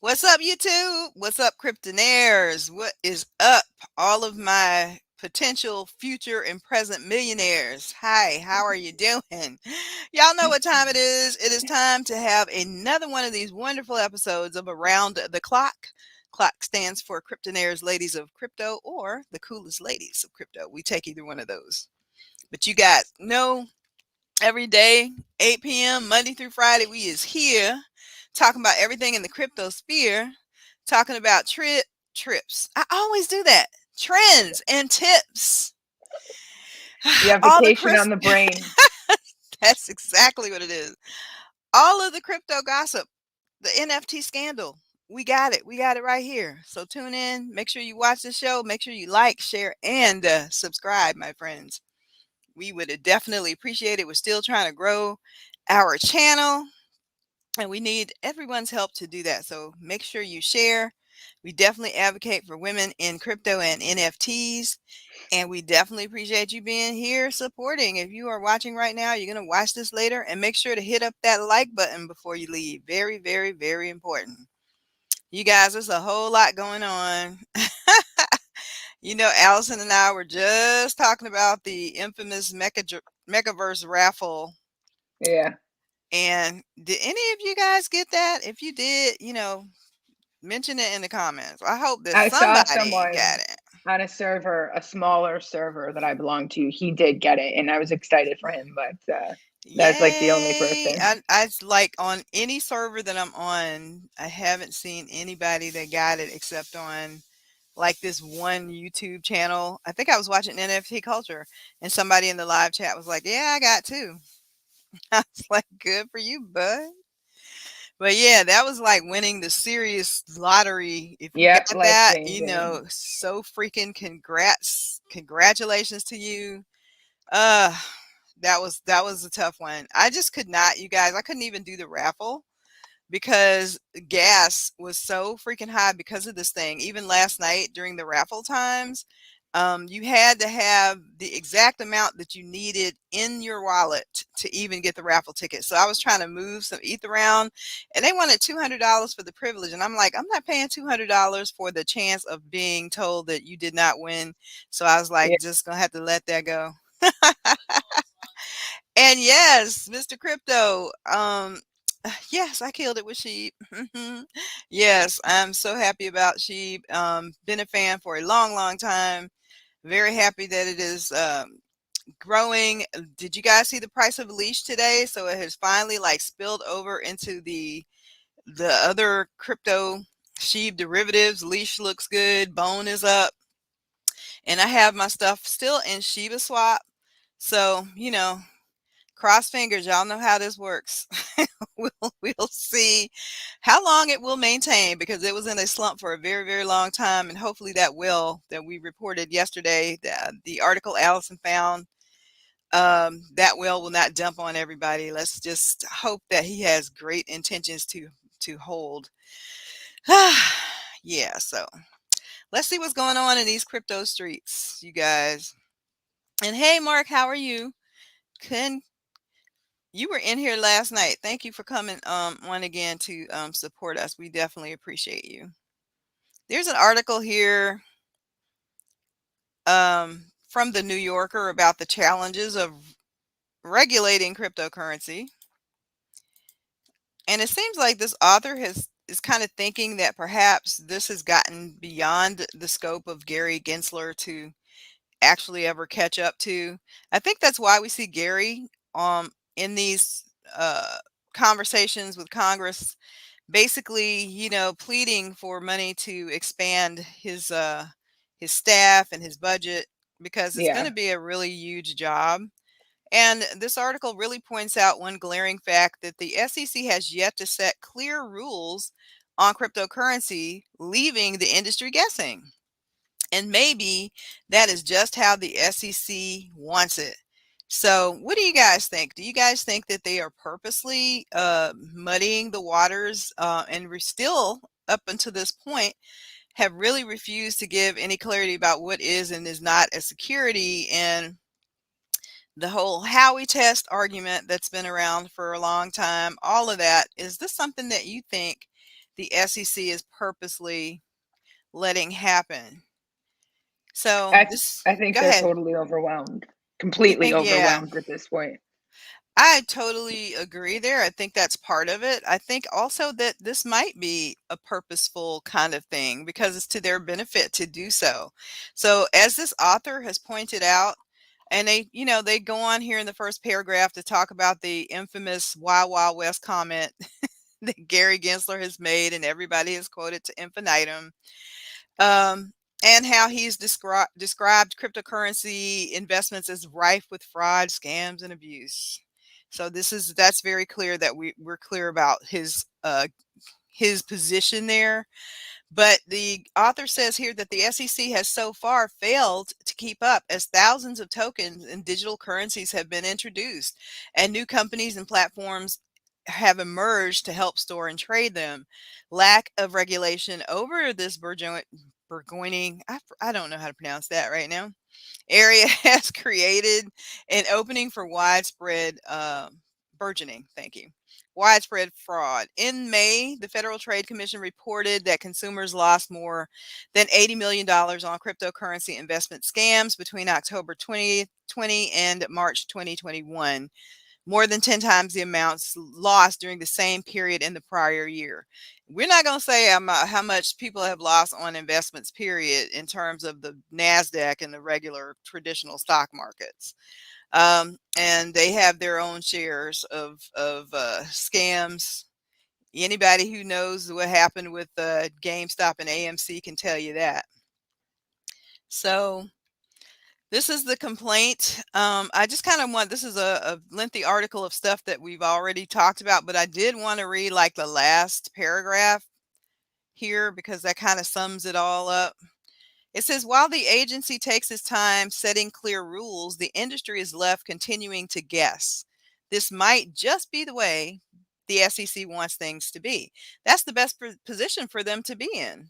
What's up, YouTube? What's up, Cryptonairz? What is up, all of my potential future and present millionaires? Hi, how are you doing? Y'all know what time it is. It is time to have another one of these wonderful episodes of Around the Clock. Clock stands for Cryptonairz Ladies of Crypto or the Coolest Ladies of Crypto. We take either one of those. But you guys know every day, 8 p.m., Monday through Friday, we is here talking about everything in the crypto sphere, talking about trips. I always do that. Trends and tips. You have All the vacation on Chris the brain. That's exactly what it is. All of the crypto gossip, the NFT scandal. We got it. We got it right here. So tune in. Make sure you watch the show. Make sure you like, share, and subscribe, my friends. We would definitely appreciate it. We're still trying to grow our channel and we need everyone's help to do that. So make sure you share. We definitely advocate for women in crypto and NFTs. And we definitely appreciate you being here supporting. If you are watching right now, you're going to watch this later and make sure to hit up that like button before you leave. Very, very, very important. You guys, there's a whole lot going on. Allison and I were just talking about the infamous Megaverse raffle. Yeah. And did any of you guys get that? If you did, mention it in the comments. I hope that I saw somebody someone got it. on a server, a smaller server that I belong to. He did get it, and I was excited for him, but that's like the only Yay. person. I like on any server that I'm on, I haven't seen anybody that got it except on like this one YouTube channel. I think I was watching NFT Culture and somebody in the live chat was like, "Yeah, I got two." I was like, "Good for you, bud." But yeah, that was like winning the serious lottery. If you Yep, got life that, changing. so freaking congratulations to you. Uh that was a tough one. I just could not, you guys, I couldn't even do the raffle because gas was so freaking high because of this thing. Even last night during the raffle times, you had to have the exact amount that you needed in your wallet to even get the raffle ticket. So I was trying to move some ETH around, and they wanted $200 for the privilege, and I'm like, I'm not paying $200 for the chance of being told that you did not win. So I was like, Yeah. just gonna have to let that go. And yes, Mr. Crypto, yes, I killed it with sheep. Yes, I'm so happy about sheep. Been a fan for a long, long time. Very happy that it is growing. Did you guys see the price of a leash today? So it has finally like spilled over into the other crypto sheep derivatives. Leash looks good. Bone is up, and I have my stuff still in Shiba Swap. So cross fingers, y'all know how this works. we'll see how long it will maintain because it was in a slump for a very, very long time, and hopefully that we reported yesterday, the article Allison found, that will not dump on everybody. Let's just hope that he has great intentions to hold. Yeah, so let's see what's going on in these crypto streets, you guys. And hey, Mark, how are you? Can You were in here last night. Thank you for coming on again to support us. We definitely appreciate you. There's an article here from the New Yorker about the challenges of regulating cryptocurrency. And it seems like this author is kind of thinking that perhaps this has gotten beyond the scope of Gary Gensler to actually ever catch up to. I think that's why we see Gary in these uh, conversations with Congress, basically, pleading for money to expand his staff and his budget because it's going Yeah. to be a really huge job. And this article really points out one glaring fact that the SEC has yet to set clear rules on cryptocurrency, leaving the industry guessing. And maybe that is just how the SEC wants it. So, what do you guys think? Do you guys think that they are purposely muddying the waters and we're still, up until this point, have really refused to give any clarity about what is and is not a security? And the whole Howey test argument that's been around for a long time, all of that, is this something that you think the SEC is purposely letting happen. So I this, I think go they're ahead. totally overwhelmed, You completely think, yeah. overwhelmed at this point. I totally agree there. I think that's part of it. I think also that this might be a purposeful kind of thing because it's to their benefit to do so. So, as this author has pointed out, and they go on here in the first paragraph to talk about the infamous Wild Wild West comment that Gary Gensler has made, and everybody has quoted to infinitum. Um, and how he's described cryptocurrency investments as rife with fraud, scams, and abuse. So that's very clear that we're clear about his position there. But the author says here that the SEC has so far failed to keep up as thousands of tokens and digital currencies have been introduced, and new companies and platforms have emerged to help store and trade them. Lack of regulation over this burgeoning, I don't know how to pronounce that right now, area has created an opening for widespread burgeoning. Thank you. Widespread fraud. In May, the Federal Trade Commission reported that consumers lost more than $80 million on cryptocurrency investment scams between October 2020 and March 2021, more than 10 times the amounts lost during the same period in the prior year. We're not going to say how much people have lost on investments, period, in terms of the NASDAQ and the regular traditional stock markets. And they have their own shares of scams. Anybody who knows what happened with GameStop and AMC can tell you that. So this is the complaint. I just kind of want, this is a lengthy article of stuff that we've already talked about, but I did want to read like the last paragraph here because that kind of sums it all up. It says, while the agency takes its time setting clear rules, the industry is left continuing to guess. This might just be the way the SEC wants things to be. That's the best position for them to be in.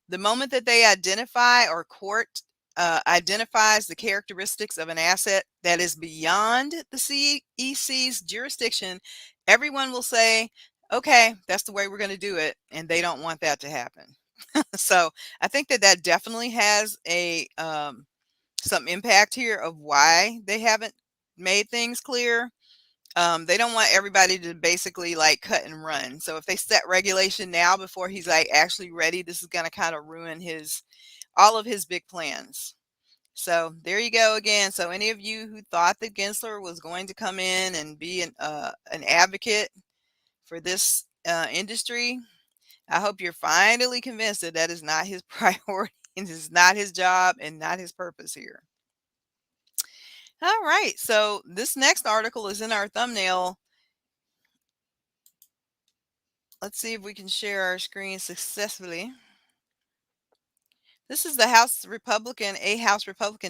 The moment that they identify or court identifies the characteristics of an asset that is beyond the CEC's jurisdiction, everyone will say, okay, that's the way we're going to do it. And they don't want that to happen. So I think that definitely has a some impact here of why they haven't made things clear. They don't want everybody to basically like cut and run. So if they set regulation now before he's like actually ready, this is going to kind of ruin all of his big plans. So there you go again. So any of you who thought that Gensler was going to come in and be an advocate for this industry, I hope you're finally convinced that that is not his priority and is not his job and not his purpose here. All right. So this next article is in our thumbnail. Let's see if we can share our screen successfully. This is a House Republican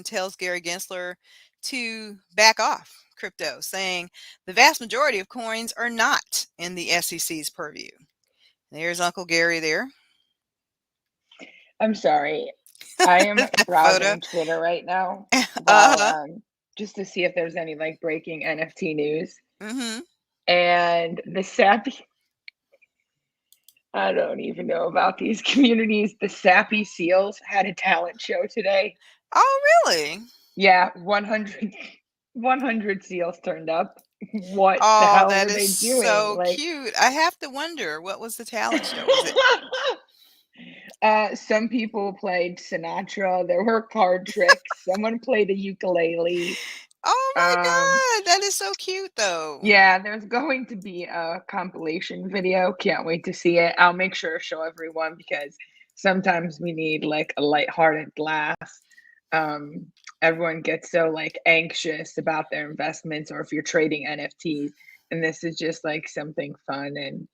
tells Gary Gensler to back off crypto, saying the vast majority of coins are not in the SEC's purview. There's Uncle Gary there. I'm sorry. I am That photo. browsing Twitter right now while Uh-huh. just to see if there's any like breaking NFT news. Mm-hmm. And the sappy, I don't even know about these communities. The Sappy Seals had a talent show today. Oh, really? Yeah, 100 seals turned up. What the Oh, hell that were is they doing? so Like, cute. I have to wonder, what was the talent show? Was it? some people played Sinatra. There were card tricks. Someone played a ukulele. Oh my Um, God, that is so cute though. yeah, there's going to be a compilation video. Can't wait to see it. I'll make sure to show everyone because sometimes we need like a lighthearted laugh. Um, Everyone gets so like anxious about their investments or if you're trading NFTs, and this is just like something fun. And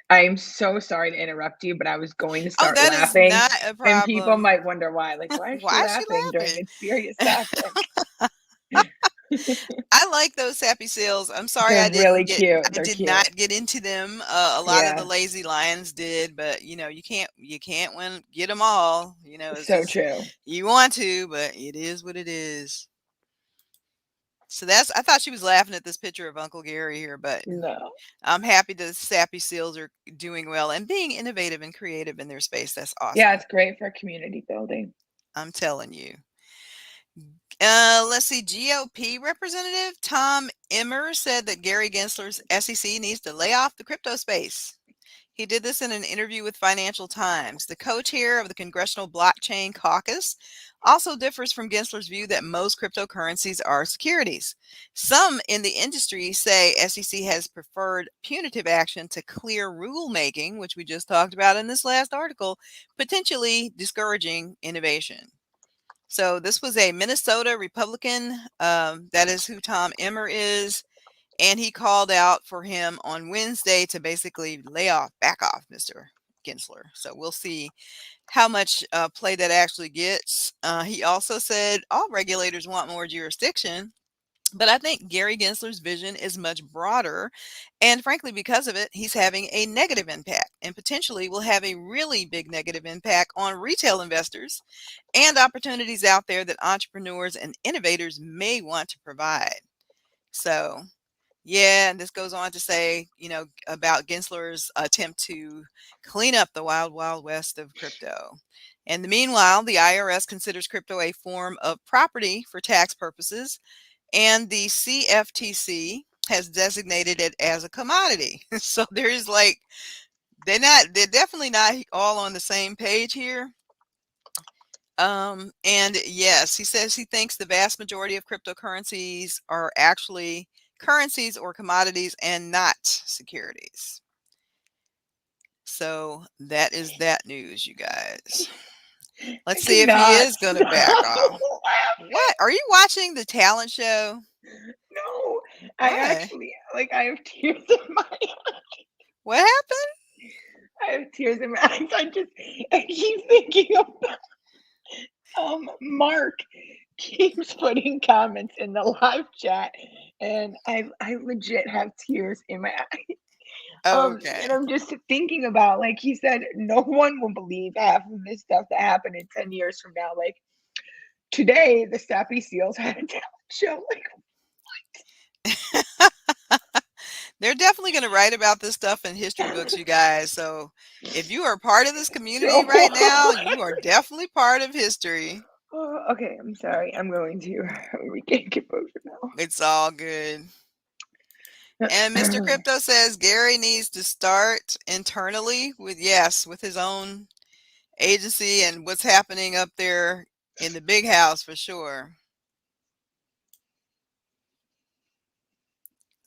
I'm so sorry to interrupt you, but I was going to Oh, start that is laughing, not a and people problem. might wonder why. Like, why is she Why is she laughing during laughing? a serious topic? I like those sappy seals. I'm sorry They're really cute. I They're did cute. not get into them. A lot of the Yeah, lazy lions did, but you can't get them all. It's so just true. you want to, but it is what it is. So that's I thought she was laughing at this picture of Uncle Gary here, but No. I'm happy the Sappy Seals are doing well and being innovative and creative in their space. That's Yeah, awesome. it's great for community building. I'm telling you. Let's see. GOP Representative Tom Emmer said that Gary Gensler's SEC needs to lay off the crypto space. He did this in an interview with Financial Times. The co-chair of the Congressional Blockchain Caucus also differs from Gensler's view that most cryptocurrencies are securities. Some in the industry say SEC has preferred punitive action to clear rulemaking, which we just talked about in this last article, potentially discouraging innovation. So this was a Minnesota Republican. That is who Tom Emmer is. And he called out for him on Wednesday to basically back off Mr. Gensler. So we'll see how much play that actually gets. He also said all regulators want more jurisdiction. But I think Gary Gensler's vision is much broader. And frankly, because of it, he's having a negative impact and potentially will have a really big negative impact on retail investors and opportunities out there that entrepreneurs and innovators may want to provide. So, yeah, and this goes on to say, about Gensler's attempt to clean up the wild, wild west of crypto. And meanwhile, the IRS considers crypto a form of property for tax purposes, and the CFTC has designated it as a commodity. So there's like they're definitely not all on the same page here. And yes, he says he thinks the vast majority of cryptocurrencies are actually currencies or commodities and not securities. So that is that news, you guys. Let's I see if he cannot is going to back stop off. What? Are you watching the talent show? No, I Why? actually like I have tears in my What happened? I have tears in my eyes. I keep thinking of Mark keeps putting comments in the live chat and I legit have tears in my eyes. Okay. And I'm just thinking about like he said, no one will believe half of this stuff that happened in 10 years from now. Like today, the Sappy Seals had a talent show. Like They're definitely going to write about this stuff in history books, you guys. So if you are part of this community so right now, you are definitely part of history. okay, I'm sorry. I'm going to regain composure It's all good. And Mr. now. Crypto says Gary needs to start internally with his own agency and what's happening up there in the big house for sure.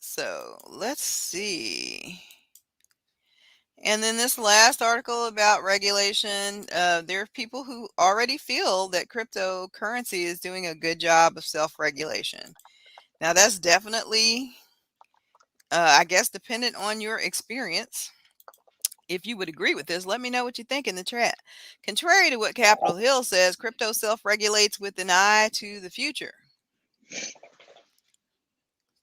So let's see. And then this last article about regulation, there are people who already feel that cryptocurrency is doing a good job of self-regulation. Now, that's definitely, I guess, dependent on your experience. If you would agree with this, let me know what you think in the chat. Contrary to what Capitol Hill says, crypto self-regulates with an eye to the future.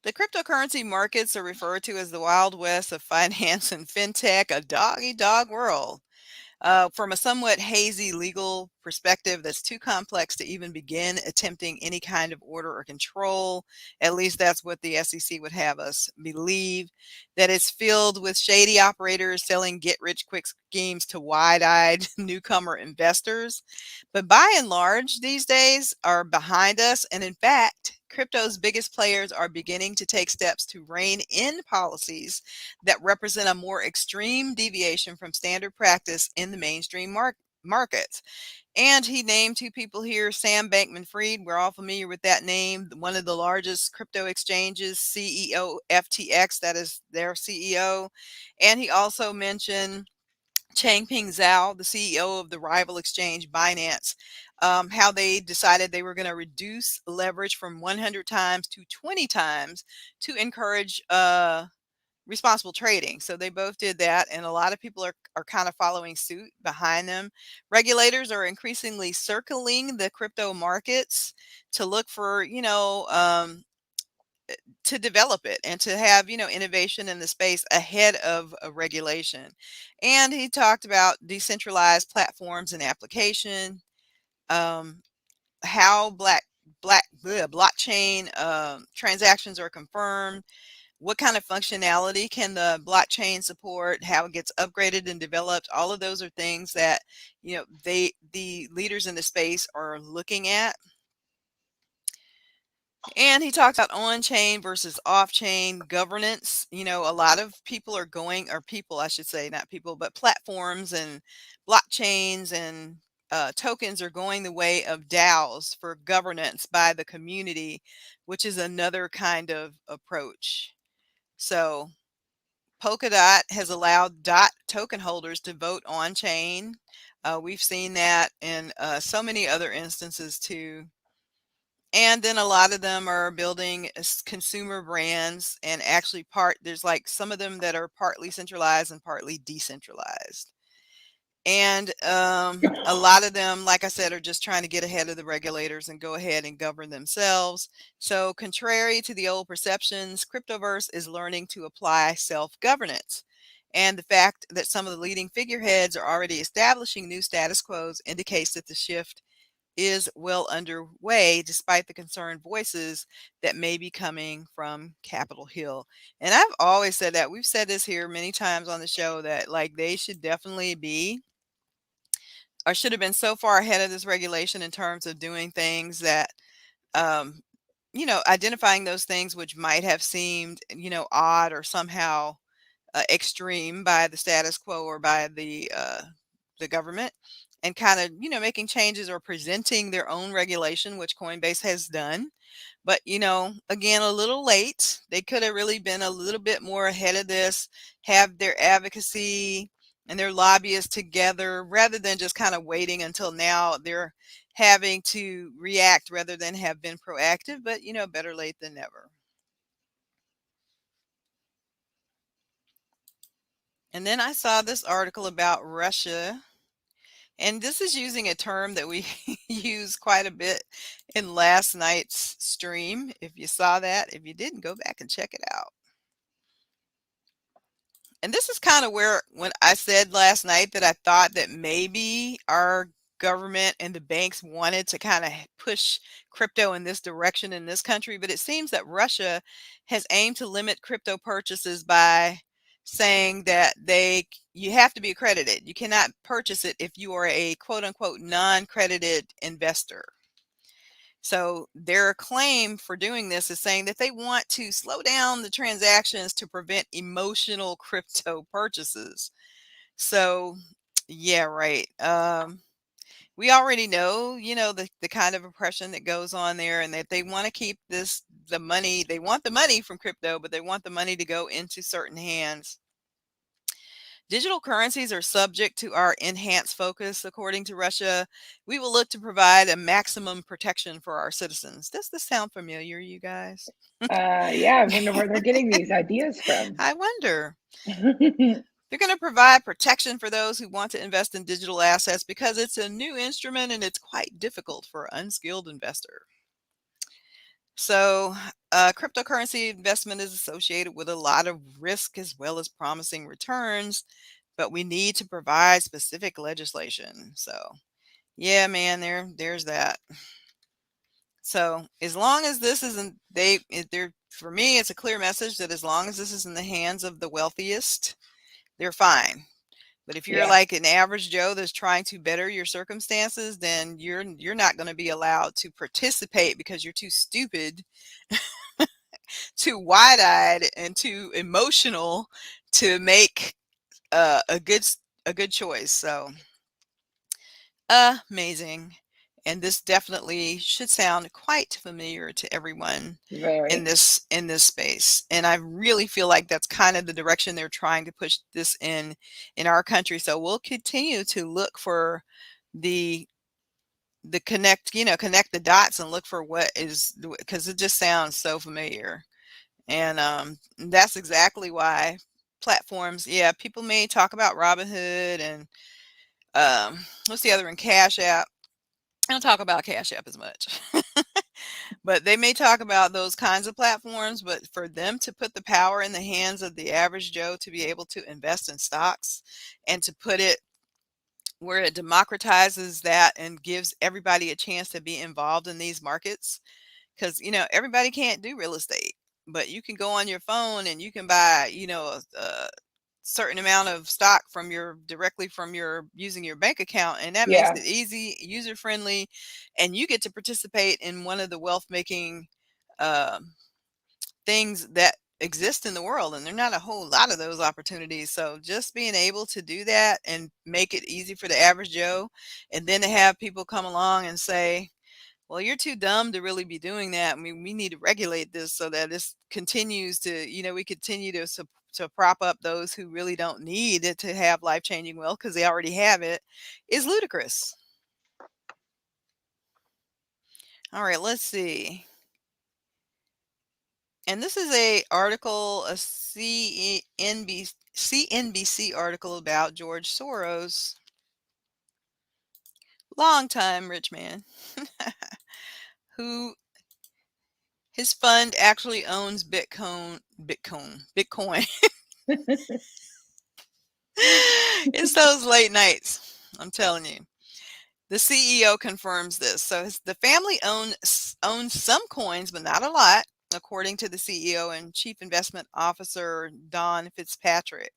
The cryptocurrency markets are referred to as the Wild West of finance and fintech, a dog-eat-dog world. From a somewhat hazy legal perspective that's too complex to even begin attempting any kind of order or control. At least that's what the SEC would have us believe, that it's filled with shady operators selling get rich quick schemes to wide eyed newcomer investors. But by and large, these days are behind us. And in fact, crypto's biggest players are beginning to take steps to rein in policies that represent a more extreme deviation from standard practice in the mainstream markets. And he named two people here, Sam Bankman Fried. We're all familiar with that name. One of the largest crypto exchanges, CEO FTX, that is their CEO. And he also mentioned Changpeng Zhao, the CEO of the rival exchange Binance, how they decided they were going to reduce leverage from 100 times to 20 times to encourage responsible trading. So they both did that, and a lot of people are kind of following suit behind them. Regulators are increasingly circling the crypto markets to look for, to develop it and to have, innovation in the space ahead of a regulation. And he talked about decentralized platforms and application, um, how blockchain transactions are confirmed. What kind of functionality can the blockchain support? How it gets upgraded and developed? All of those are things that the leaders in the space are looking at. And he talks about on-chain versus off-chain governance. A lot of people are going, or people, I should say, not people, but platforms and blockchains and tokens are going the way of DAOs for governance by the community, which is another kind of approach. So Polkadot has allowed DOT token holders to vote on chain. We've seen that in so many other instances too. And then a lot of them are building consumer brands, and actually there's like some of them that are partly centralized and partly decentralized. And a lot of them, like I said, are just trying to get ahead of the regulators and go ahead and govern themselves. So contrary to the old perceptions, Cryptoverse is learning to apply self-governance. And the fact that some of the leading figureheads are already establishing new status quos indicates that the shift is well underway, despite the concerned voices that may be coming from Capitol Hill. And I've always said that. We've said this here many times on the show that like they should definitely be, or should have been, so far ahead of this regulation in terms of doing things that, um, identifying those things which might have seemed, odd or somehow extreme by the status quo or by the government, and kind of making changes or presenting their own regulation, which Coinbase has done. But again, a little late. They could have really been a little bit more ahead of this, have their advocacy and their lobbyists together, rather than just kind of waiting until now they're having to react rather than have been proactive. But better late than never. And then I saw this article about Russia. And this is using a term that we use quite a bit in last night's stream. If you saw that, if you didn't, go back and check it out. And this is kind of where, when I said last night that I thought that maybe our government and the banks wanted to kind of push crypto in this direction in this country, but it seems that Russia has aimed to limit crypto purchases by saying that you have to be accredited. You cannot purchase it if you are a quote unquote non-credited investor. So their claim for doing this is saying that they want to slow down the transactions to prevent emotional crypto purchases. So yeah, right. We already know, the kind of oppression that goes on there, and that they want to keep the money. They want the money from crypto, but they want the money to go into certain hands. Digital currencies are subject to our enhanced focus, according to Russia. We will look to provide a maximum protection for our citizens. Does this sound familiar, you guys? Yeah, I wonder where they're getting these ideas from. I wonder. They're going to provide protection for those who want to invest in digital assets because it's a new instrument and it's quite difficult for an unskilled investor. So cryptocurrency investment is associated with a lot of risk as well as promising returns, but we need to provide specific legislation. So yeah, man, there's that. So as long as this isn't, for me, it's a clear message that as long as this is in the hands of the wealthiest, they're fine. But if you're like an average Joe that's trying to better your circumstances, then you're not going to be allowed to participate because you're too stupid, too wide-eyed, and too emotional to make a good choice. So amazing. And this definitely should sound quite familiar to everyone in this space. And I really feel like that's kind of the direction they're trying to push this in our country. So we'll continue to look for the connect the dots and look for what is, because it just sounds so familiar. And that's exactly why platforms, people may talk about Robinhood and what's the other one, Cash App. I don't talk about Cash App as much, but they may talk about those kinds of platforms. But for them to put the power in the hands of the average Joe to be able to invest in stocks and to put it where it democratizes that and gives everybody a chance to be involved in these markets. Because, everybody can't do real estate, but you can go on your phone and you can buy, a certain amount of stock directly from your using your bank account, and that makes Yeah. it easy, user friendly, and you get to participate in one of the wealth making um things that exist in the world, and there are not a whole lot of those opportunities. So just being able to do that and make it easy for the average Joe, and then to have people come along and say, well, you're too dumb to really be doing that. I mean, we need to regulate this so that this continues to, we continue to prop up those who really don't need it to have life changing wealth because they already have it, is ludicrous. All right, let's see. And this is a article, a CNBC article about George Soros, longtime rich man, who his fund actually owns Bitcoin. It's those late nights. I'm telling you. The CEO confirms this. So the family owns some coins, but not a lot, according to the CEO and Chief Investment Officer Don Fitzpatrick.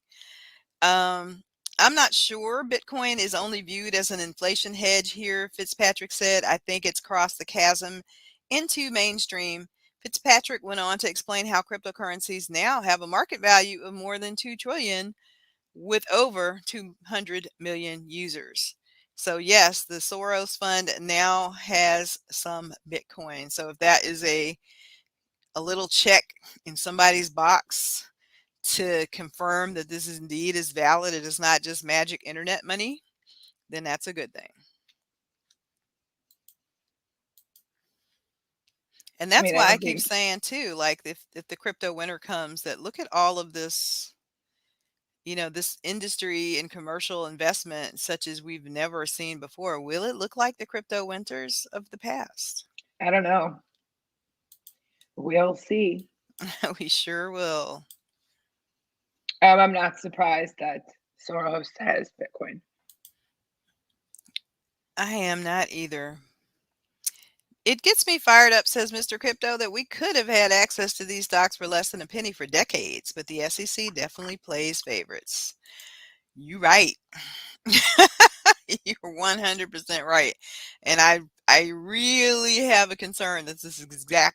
Um, I'm not sure Bitcoin is only viewed as an inflation hedge here, Fitzpatrick said. I think it's crossed the chasm into mainstream. Fitzpatrick went on to explain how cryptocurrencies now have a market value of more than 2 trillion with over 200 million users. So yes, the Soros fund now has some Bitcoin. So if that is a little check in somebody's box to confirm that this is indeed is valid, it is not just magic internet money, then that's a good thing. And I that's mean, I why I think keep saying too, like if the crypto winter comes, that look at all of this, this industry and commercial investment such as we've never seen before. Will it look like the crypto winters of the past? I don't know. We'll see. We sure will. I'm not surprised that Soros has Bitcoin. I am not either. It gets me fired up, says Mr. Crypto, that we could have had access to these stocks for less than a penny for decades, but the SEC definitely plays favorites. You right. You're 100% right. And I really have a concern that this is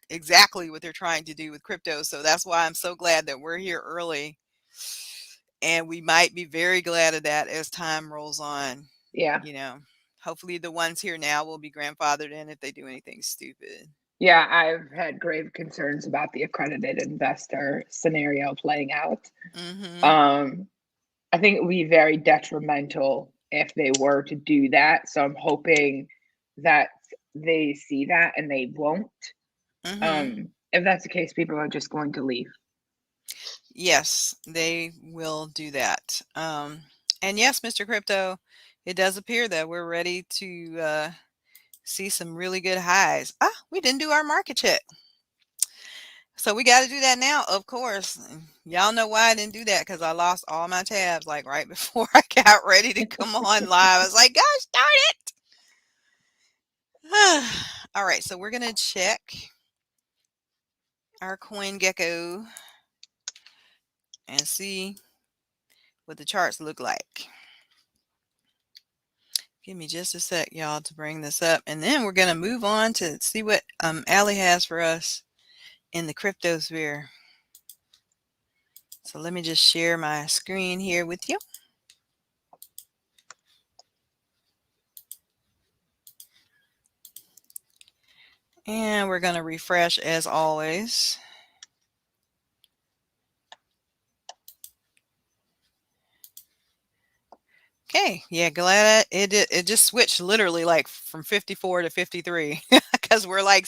exactly what they're trying to do with crypto. So that's why I'm so glad that we're here early. And we might be very glad of that as time rolls on. Yeah. You know, hopefully the ones here now will be grandfathered in if they do anything stupid. Yeah, I've had grave concerns about the accredited investor scenario playing out. Mm-hmm. Um, I think it would be very detrimental if they were to do that. So I'm hoping that they see that and they won't. Mm-hmm. If that's the case, people are just going to leave. Yes, they will do that. And yes, Mr. Crypto, it does appear that we're ready to see some really good highs. We didn't do our market check. So we got to do that now, of course. And y'all know why I didn't do that, because I lost all my tabs like right before I got ready to come on live. I was like, gosh darn it. All right, so we're going to check our CoinGecko and see what the charts look like. Give me just a sec, y'all, to bring this up. And then we're going to move on to see what Allie has for us in the cryptosphere. So let me just share my screen here with you. And we're going to refresh as always. Okay, yeah, glad it just switched literally like from 54 to 53 because we're like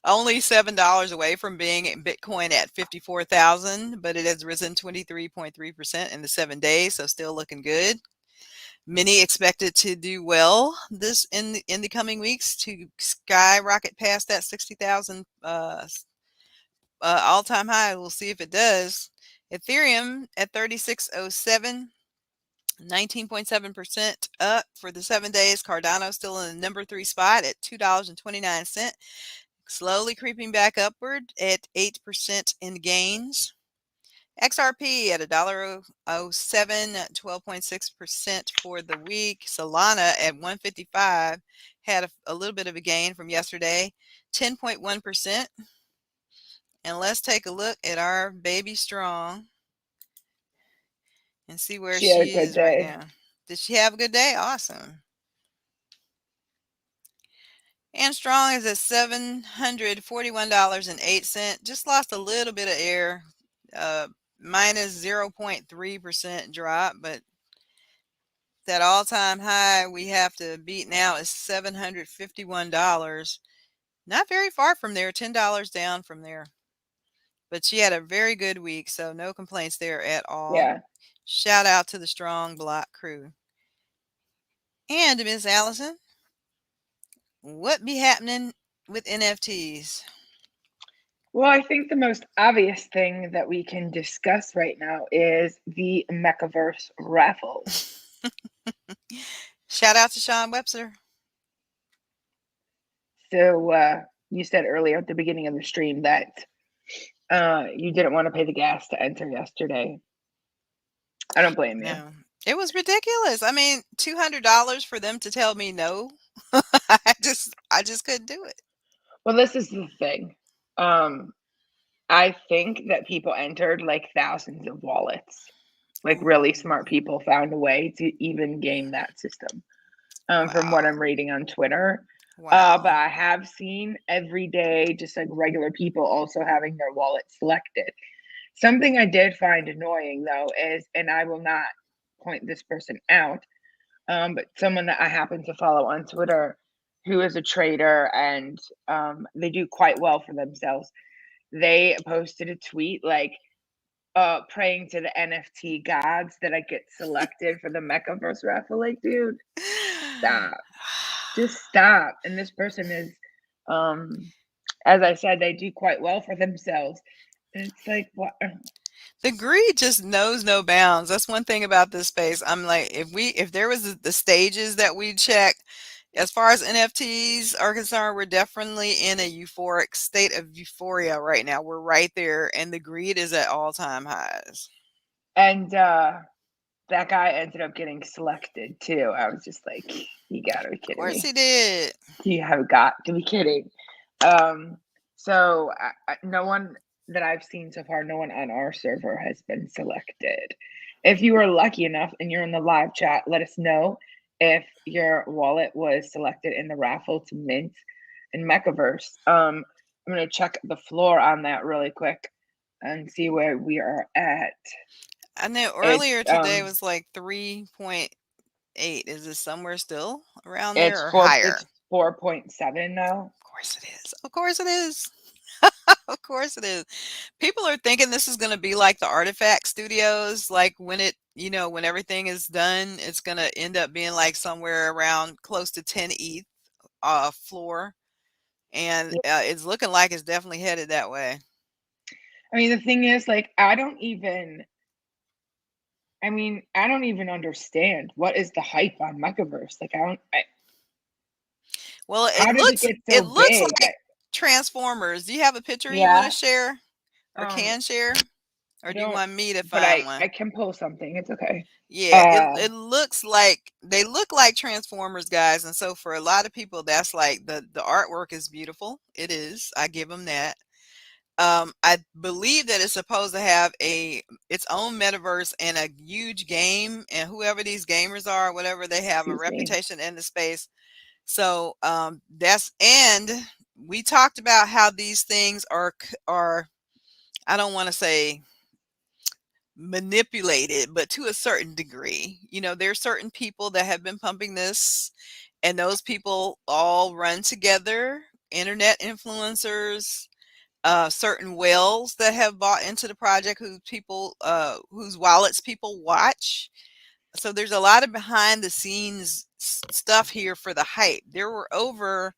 only $7 away from being at Bitcoin at 54,000, but it has risen 23.3% in the 7 days, so still looking good. Many expect it to do well this in the coming weeks to skyrocket past that 60,000 all-time high. We'll see if it does. Ethereum at 3607. 19.7% up for the 7 days. Cardano still in the number three spot at $2.29, slowly creeping back upward at 8% in gains. XRP at $1.07, 12.6% for the week. Solana at 155 had a little bit of a gain from yesterday, 10.1%. And let's take a look at our baby Strong and see where She had a she good is right day. now. Did she have a good day? Awesome. And Strong is at $741.08. Just lost a little bit of air, minus 0.3% drop, but that all-time high we have to beat now is $751. Not very far from there, $10 down from there. But she had a very good week, so no complaints there at all. Yeah. Shout out to the Strong Block crew. And Miss Allison, what be happening with NFTs? Well, I think the most obvious thing that we can discuss right now is the Mechaverse raffle. Shout out to Sean Webster. So you said earlier at the beginning of the stream that you didn't want to pay the gas to enter yesterday. I don't blame you. No, it was ridiculous. I mean, $200 for them to tell me no. I just couldn't do it. Well, this is the thing. I think that people entered like thousands of wallets. Like really smart Ooh, people found a way to even game that system. From what wow, I'm reading on Twitter. But wow. I have seen every day just like regular people also having their wallet selected. Something I did find annoying though is, and I will not point this person out, but someone that I happen to follow on Twitter who is a trader and they do quite well for themselves. They posted a tweet like praying to the NFT gods that I get selected for the Mechaverse raffle. Like, dude, stop. Just stop. And this person is as I said, they do quite well for themselves. And it's like what The greed just knows no bounds. That's one thing about this space. I'm like, if there was the stages that we check, as far as NFTs are concerned, we're definitely in a euphoric state of euphoria right now. We're right there, and the greed is at all-time highs. and that guy ended up getting selected too. I was just like, you gotta be Of kidding course me. he did. You have got to be kidding. So no one that I've seen so far, no one on our server has been selected. If you were lucky enough and you're in the live chat, let us know if your wallet was selected in the raffle to mint in Mechaverse. I'm gonna check the floor on that really quick and see where we are at. I know It's earlier today was like 3.8. Is it somewhere still around there or it's higher? 4.7 now. Of course it is. Of course it is. Of course it is. People are thinking this is gonna be like the Artifact Studios, like when when everything is done, it's gonna end up being like somewhere around close to 10 ETH floor, and it's looking like it's definitely headed that way. I mean, the thing is, like, I don't even understand what is the hype on Mechaverse. Like, Well, how did it get it so looks big? like Transformers. Do you have a picture you want to Yeah, share or um, can share, I or do you don't, want me to but find I one? can pull something. It's okay. Yeah, Uh, it looks like they look like Transformers, guys, and so for a lot of people, that's like the artwork is beautiful. It is. I give them that. I believe that it's supposed to have its own metaverse and a huge game, and whoever these gamers are, whatever they have a excuse me. reputation in the space. So that's and we talked about how these things are I don't want to say manipulated, but to a certain degree. There are certain people that have been pumping this, and those people all run together. Internet influencers, certain whales that have bought into the project, whose wallets people watch. So there's a lot of behind the scenes stuff here for the hype. There were over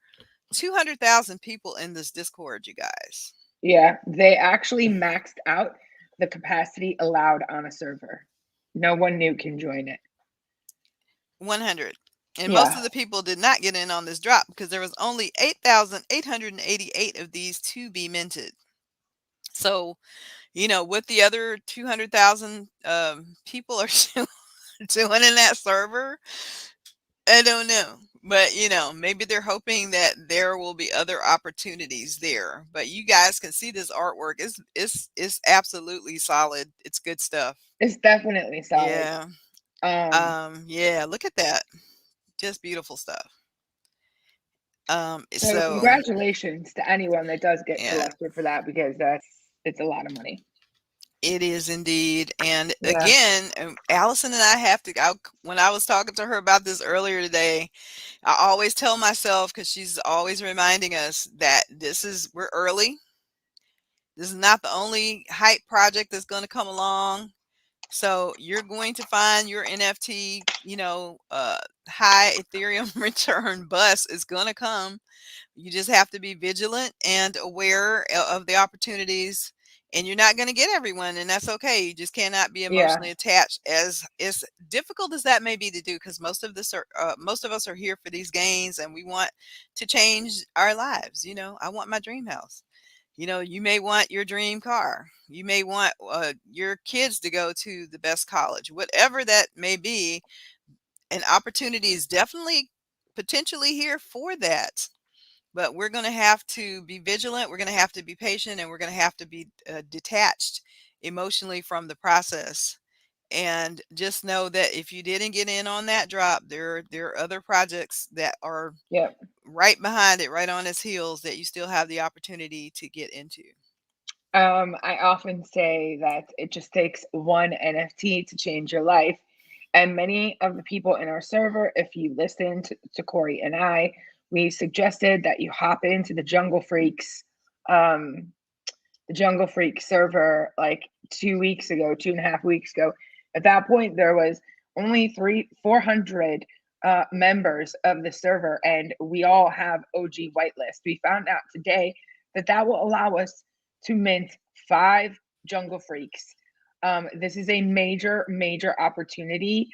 200,000 people in this Discord, you guys. Yeah, they actually maxed out the capacity allowed on a server. No one new can join it. 100. And most Yeah. of the people did not get in on this drop because there was only 8,888 of these to be minted. So, what the other 200,000 people are doing in that server, I don't know. But, maybe they're hoping that there will be other opportunities there. But you guys can see this artwork. It's absolutely solid. It's good stuff. It's definitely solid. Yeah. Um, Yeah, look at that. Just beautiful stuff. so So congratulations to anyone that does get yeah, selected for that because it's a lot of money. it is indeed. And Yeah. again, Allison and I have to. When I was talking to her about this earlier today, I always tell myself because she's always reminding us that we're early. This is not the only hype project that's going to come along. So you're going to find your NFT, high Ethereum return bus is going to come. You just have to be vigilant and aware of the opportunities. And you're not going to get everyone, and that's okay. You just cannot be Yeah. emotionally attached. As difficult as that may be to do, because most of us are here for these gains, and we want to change our lives. I want my dream house. You may want your dream car. You may want your kids to go to the best college, whatever that may be. An opportunity is definitely potentially here for that. But we're going to have to be vigilant. We're going to have to be patient, and we're going to have to be detached emotionally from the process. And just know that if you didn't get in on that drop, there are other projects that are Yep. right behind it, right on its heels, that you still have the opportunity to get into. I often say that it just takes one NFT to change your life. And many of the people in our server, if you listened to Corey and I, we suggested that you hop into um, the Jungle Freak server like 2 weeks ago, 2.5 weeks ago. At that point, there was only 400 members of the server, and we all have OG whitelist. We found out today that that will allow us to mint 5 Jungle Freaks. This is a major, major opportunity.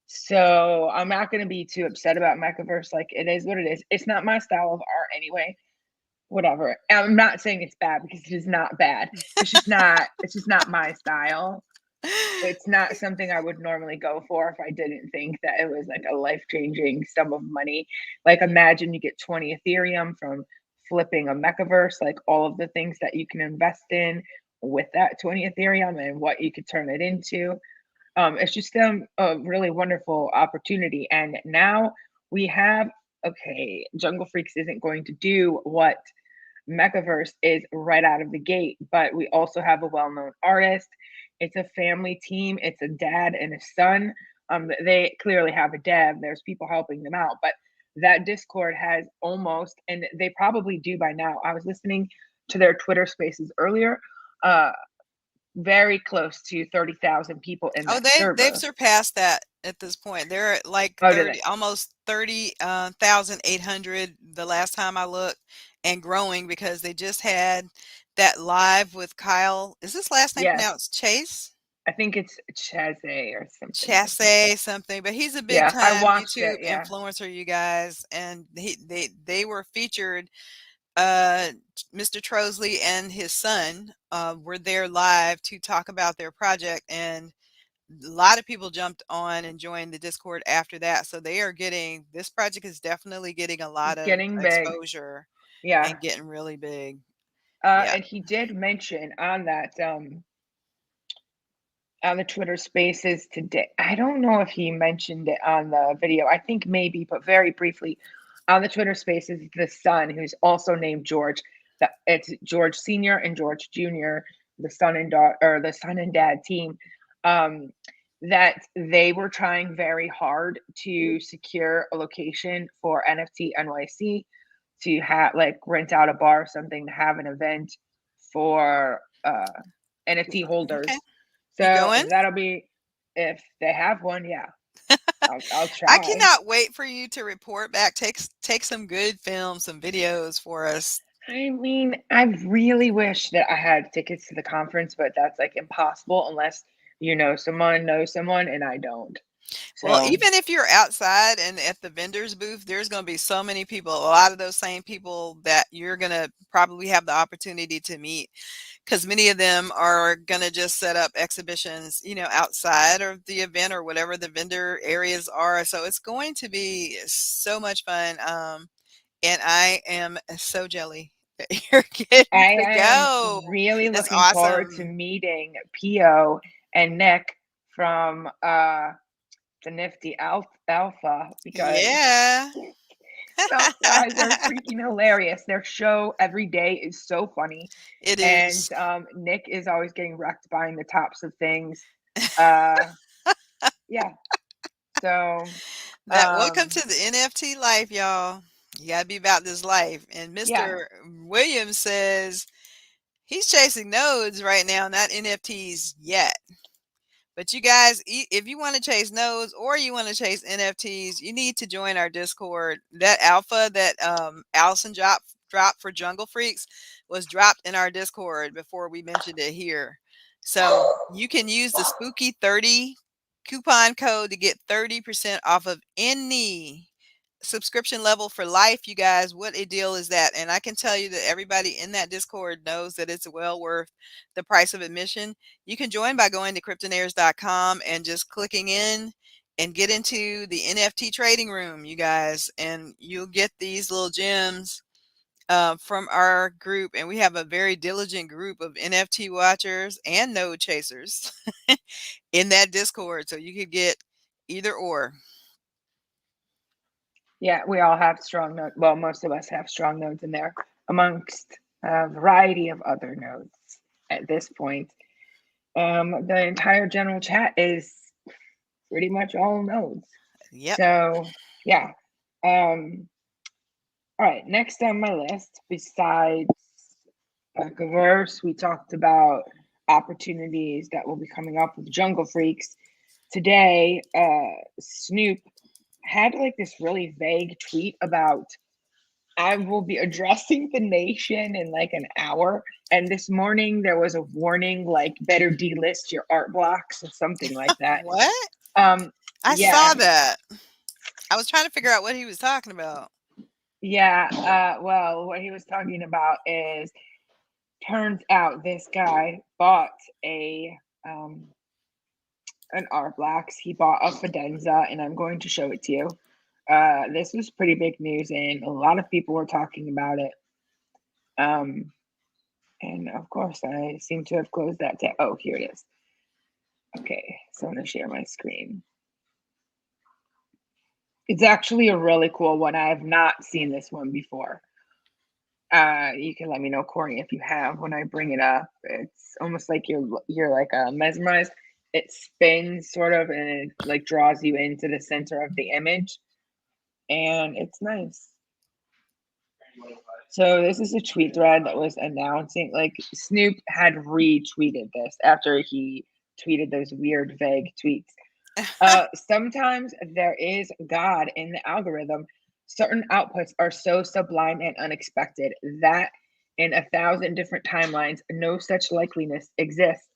So I'm not going to be too upset about Mechaverse. Like, it is what it is. It's not my style of art anyway. Whatever. I'm not saying it's bad because it is not bad. It's just not my style. It's not something I would normally go for if I didn't think that it was like a life-changing sum of money. Like, imagine you get 20 Ethereum from flipping a Mechaverse, like all of the things that you can invest in with that 20 Ethereum and what you could turn it into. It's just a really wonderful opportunity. And now we have, okay, Jungle Freaks isn't going to do what Mechaverse is right out of the gate, but we also have a well known artist. It's a family team, it's a dad and a son. They clearly have a dev, there's people helping them out, but that Discord has almost, and they probably do by now. I was listening to their Twitter spaces earlier. Uh, very close to 30,000 people in Oh, that they've server. surpassed that at this point. They're at like Oh, did 30, they? almost 30,800 the last time I looked, and growing because they just had that live with Kyle. Is his last name Yes. pronounced Chase? I think it's Chaze or something like that. Chasse something, but he's a big Yeah, I time watched it. YouTube Yeah. influencer, you guys, and they were featured. Uh, Mr. Trosley and his son were there live to talk about their project, and a lot of people jumped on and joined the Discord after that. So this project is definitely getting a lot It's of getting big. exposure Yeah. and getting really big. Yeah. And he did mention on that on the Twitter Spaces today. I don't know if he mentioned it on the video. I think maybe, but very briefly on the Twitter Spaces, the son, who's also named George. That it's George Senior and George Junior, the son and daughter, or the son and dad team. Um, that they were trying very hard to secure a location for NFT NYC to have like rent out a bar or something to have an event for NFT Okay. holders. You So going? that'll be if they have one. Yeah, I'll I try. cannot wait for you to report back. Take some good film, some videos for us. I mean, I really wish that I had tickets to the conference, but that's like impossible unless you know someone knows someone, and I don't. Well, So even if you're outside and at the vendor's booth, there's going to be so many people, a lot of those same people that you're going to probably have the opportunity to meet because many of them are going to just set up exhibitions, outside of the event or whatever the vendor areas are. So it's going to be so much fun. And I am so jelly that you're getting I to am go. really That's looking forward to awesome. meeting Pio and Nick from the Nifty Alpha because Yeah, those guys are freaking hilarious. Their show every day is so funny. it And is. Nick is always getting wrecked buying the tops of things. Uh, yeah. So, That welcome um, to the NFT life, y'all. You gotta be about this life. And yeah. Mr. Williams says he's chasing nodes right now, not NFTs yet. But you guys, if you want to chase nodes or you want to chase NFTs, you need to join our Discord. That alpha that Allison dropped for Jungle Freaks was dropped in our Discord before we mentioned it here. So you can use the spooky 30 coupon code to get 30% off of any subscription level for life. You guys, what a deal is that? And I can tell you that everybody in that Discord knows that it's well worth the price of admission. You can join by going to cryptonairz.com and just clicking in and get into the NFT trading room, you guys, and you'll get these little gems from our group. And we have a very diligent group of NFT watchers and node chasers in that Discord. So you could get either or. Yeah, we all have strong nodes. Well, most of us have strong nodes in there amongst a variety of other nodes at this point. The entire general chat is pretty much all nodes. Yep. So, yeah. All right, next on my list, besides Converse, we talked about opportunities that will be coming up with Jungle Freaks. Today, Snoop had like this really vague tweet about I will be addressing the nation in like an hour. And this morning there was a warning like better delist your art blocks or something like that. What? Um I yeah, saw that. I was trying to figure out what he was talking about. yeah. Well, what he was talking about is turns out this guy bought a um an art blocks. He bought a Fidenza, and I'm going to show it to you. This was pretty big news, and a lot of people were talking about it. Um, and of course, I seem to have closed that tab. Oh, here it is. Okay, so I'm going to share my screen. It's actually a really cool one. I have not seen this one before. You can let me know, Corey, if you have when I bring it up. It's almost like you're like mesmerized. It spins sort of, and it like draws you into the center of the image, and it's nice. So this is a tweet thread that was announcing like Snoop had retweeted this after he tweeted those weird vague tweets. Sometimes there is God in the algorithm. Certain outputs are so sublime and unexpected that in 1,000 different timelines, no such likeliness exists.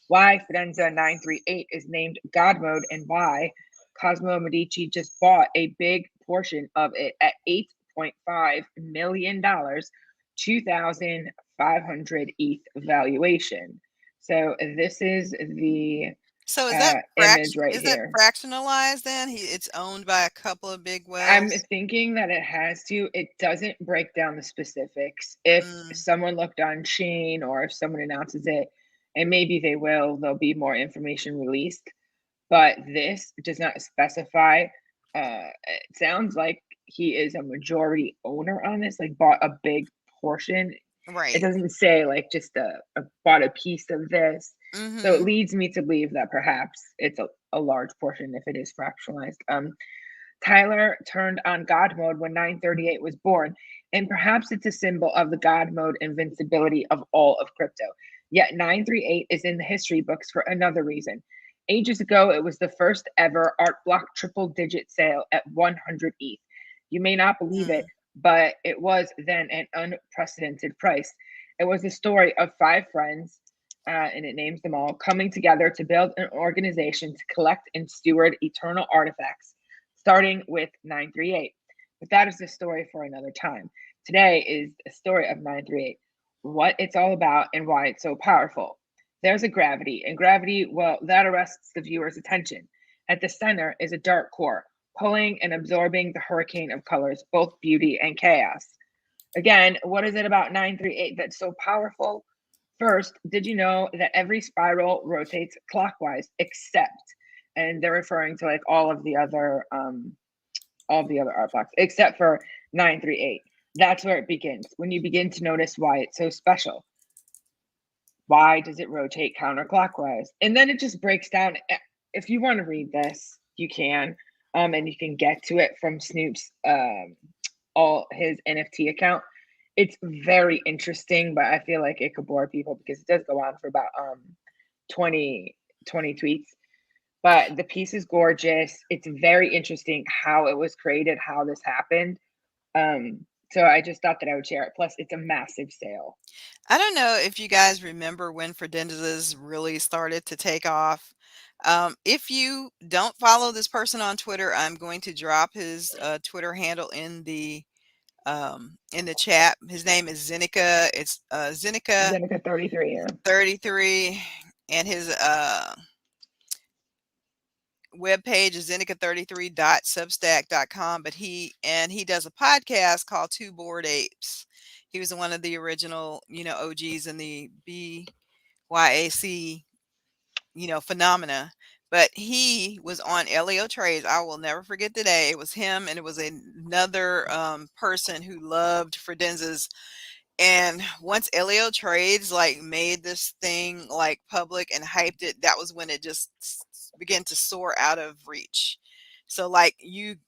Why Fidenza 938 is named God mode and why Cosmo Medici just bought a big portion of it at $8.5 million, 2,500 ETH valuation. So this is the So is that image right is that here. fractionalized then? It's owned by a couple of big I'm whales? thinking that it has to. It doesn't break down the specifics. If Mm, someone looked on Sheen or if someone announces it, and maybe they will, there'll be more information released. But this does not specify. It sounds like he is a majority owner on this, like bought a big portion. It right. doesn't say like just a bought a piece of this. So it Mhm. leads me to believe that perhaps it's a large portion if it is fractionalized. Tyler turned on God mode when 938 was born, and perhaps it's a symbol of the God mode invincibility of all of crypto. Yet 938 is in the history books for another reason. Ages ago, it was the first ever art block triple digit sale at 100 ETH. You may not believe it, Mm. but it was then an unprecedented price. It was the story of five friends and it names them all, coming together to build an organization to collect and steward eternal artifacts, starting with 938. But that is the story for another time. Today is a story of 938, what it's all about and why it's so powerful. There's a gravity, and gravity, well, that arrests the viewer's attention. At the center is a dark core, pulling and absorbing the hurricane of colors, both beauty and chaos. Again, what is it about 938 that's so powerful? First, did you know that every spiral rotates clockwise except, and they're referring to like all of the other art blocks except for 938. That's where it begins. When you begin to notice why it's so special. Why does it rotate counterclockwise? And then it just breaks down. If you want to read this, you can. And you can get to it from Snoop's all his NFT account. It's very interesting, but I feel like it could bore people because it does go on for about 20 tweets. But the piece is gorgeous. It's very interesting how it was created, how this happened. So I just thought that I would share it. Plus, it's a massive sale. I don't know if you guys remember when Fredenzas really started to take off. If you don't follow this person on Twitter, I'm going to drop his Twitter handle in the chat. His name is Zenica. It's Zenica Zenica 33. Yeah. 33, and his webpage is zenica33.substack.com. But he does a podcast called Two Bored Apes. He was one of the original, OGs in the BYAC, phenomena. But he was on Elio Trades. I will never forget the day. It was him, and it was another person who loved Fredenzas. And once Elio Trades like made this thing like public and hyped it, that was when it just began to soar out of reach. So like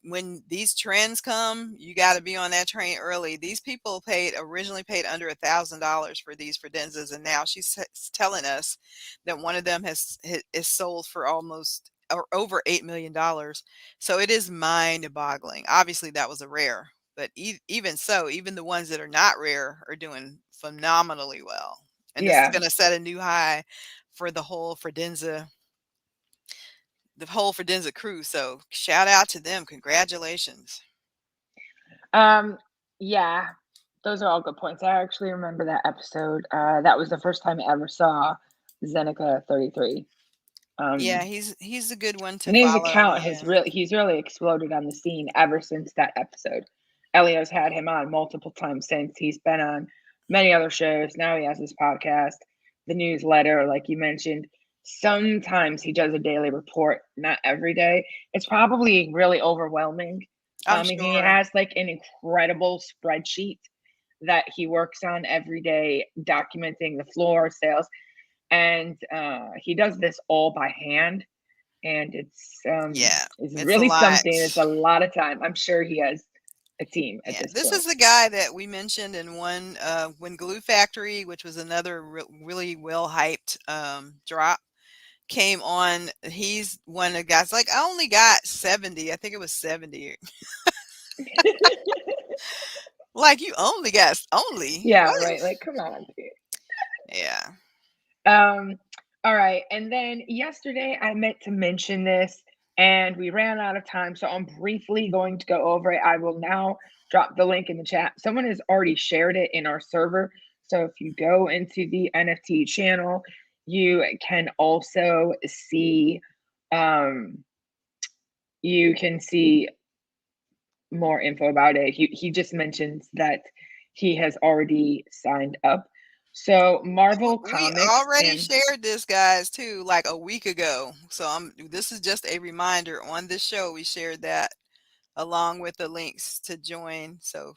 when these trends come, you got to be on that train early. These people originally paid under $1,000 for these Fredenzas, and now she's telling us that one of them is sold for almost or over $8 million. So it is mind boggling. Obviously that was a rare, but even so, even the ones that are not rare are doing phenomenally well. And this is Yeah. going to set a new high for the whole Fredenza crew. So shout out to them. Congratulations. Yeah. Those are all good points. I actually remember that episode. That was the first time I ever saw Zenica 33. Yeah, he's a good one to And his follow. account has Yeah. he's really exploded on the scene ever since that episode. Elio's had him on multiple times since. He's been on many other shows. Now he has his podcast, the newsletter, like you mentioned. Sometimes he does a daily report, not every day. It's probably really overwhelming. I'm And he sure. has like an incredible spreadsheet that he works on every day, documenting the floor sales. And he does this all by hand, and Yeah, it's it's a really lot. something. It's a lot of time. I'm sure he has a team at Yeah, this this point. is the guy that we mentioned in one when Glue Factory, which was another really well hyped drop, came on. He's one of the guys like I only got 70. I think it was 70. Like you only got only Yeah, what? right. Like, come on, dude. Yeah. Um, all right. And then yesterday I meant to mention this and we ran out of time. So I'm briefly going to go over it. I will now drop the link in the chat. Someone has already shared it in our server. So if you go into the NFT channel, you can also see you can see more info about it. He just mentions that he has already signed up. So Marvel We Comics already and shared this guys too like a week ago. So this is just a reminder on this show we shared that along with the links to join. So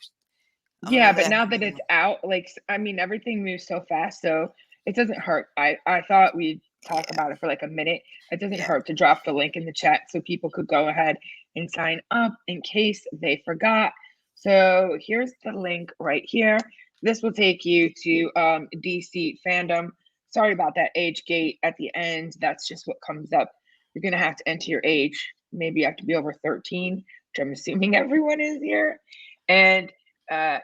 I'm going yeah, to but let now that it's out, like I mean, everything moves so fast, so it doesn't hurt. I thought we'd talk yeah. about it for like a minute. It doesn't Yeah. hurt to drop the link in the chat so people could go ahead and sign up in case they forgot. So here's the link right here. This will take you to DC fandom. Sorry about that age gate at the end. That's just what comes up. You're gonna have to enter your age. Maybe you have to be over 13, which I'm assuming everyone is here. And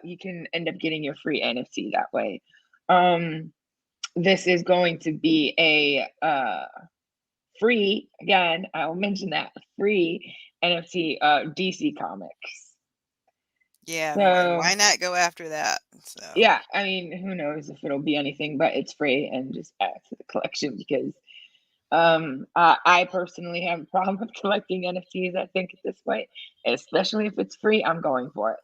you can end up getting your free NFT that way. Um, this is going to be a free, again, I'll mention that, free NFT DC Comics. Yeah, So why not go after that? So yeah, I mean, who knows if it'll be anything, but it's free and just add to the collection because I personally have a problem with collecting NFTs. I think at this point, especially if it's free, I'm going for it.